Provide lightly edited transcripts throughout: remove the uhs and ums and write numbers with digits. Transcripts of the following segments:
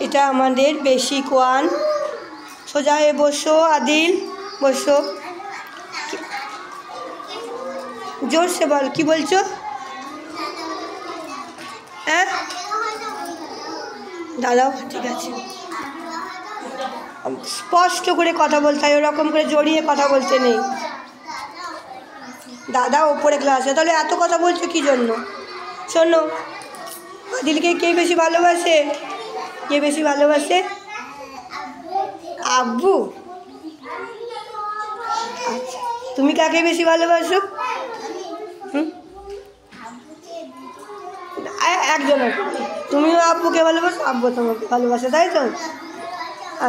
এটা আমাদের বেসিক 1। সোজা হয়ে বসো আদিল, বসো। জোরসে বল, কি বলছো? হ্যাঁ দাদাও ঠিক আছে। স্পষ্ট করে কথা বলতে হয়, ওরকম করে জড়িয়ে কথা বলতে নেই। দাদা ওপরে ক্লাসে, তাহলে এত কথা বলছো কী জন্য? শোনো, আদিলকে কে বেশি ভালোবাসে? কে বেশি ভালোবাসে? আব্বু। আচ্ছা, তুমি কাকে বেশি ভালোবাসো? একজনের। তুমিও আব্বুকে ভালোবাসো, আব্বু তোমাকে ভালোবাসে, তাই তো?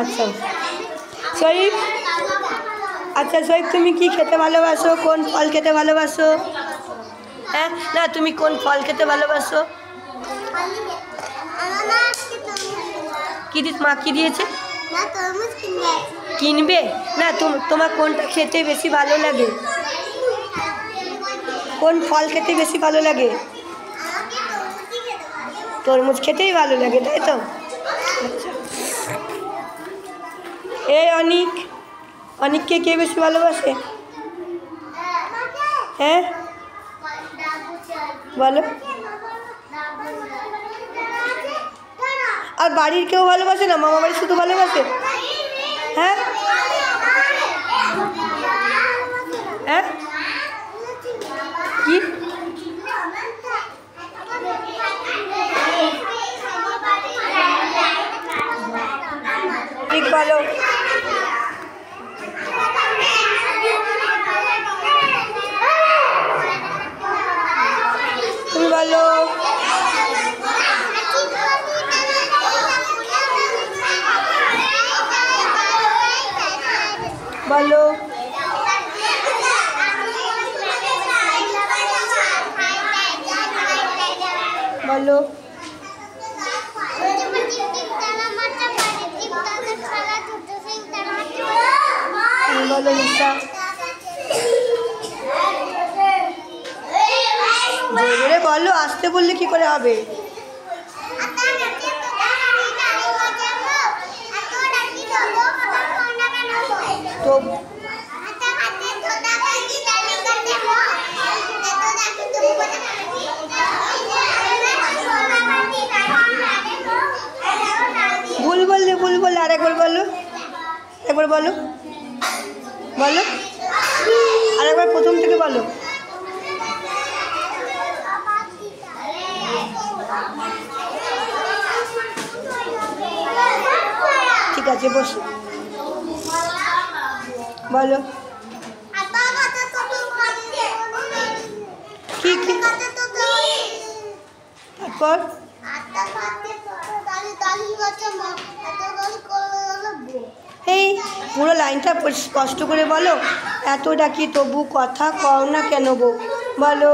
আচ্ছা শরীফ, আচ্ছা শরীফ, তুমি কি খেতে ভালোবাসো? কোন ফল খেতে ভালোবাসো? হ্যাঁ না, তুমি কোন ফল খেতে ভালোবাসো? কি মা কি দিয়েছে? কিনবে না? তোমার কোনটা খেতে বেশি ভালো লাগে? কোন ফল খেতে বেশি ভালো লাগে? তরমুজ খেতেই ভালো লাগে, তাই তো? আচ্ছা, এই অনিককে কে বেশি ভালোবাসে? হ্যাঁ বলো। আর বাড়ির কেউ ভালোবাসে না? মামা বাড়ি শুধু ভালোবাসে? হ্যাঁ হ্যাঁ কি? ঠিক বলো। তুমি বলো। বলো বলো। বলো লিসা। জোরে বলো, আসতে বললে কি করে হবে? তো ভুল বললে আরেকবার বলো, একবার বলো বলো, আরেকবার প্রথম থেকে বলো। ঠিক আছে বসো, বলো। কি কি তারপর? এই পুরো লাইনটা স্পষ্ট করে বলো। এত ডাকি তবু কথা কও না কেন গো? বলো।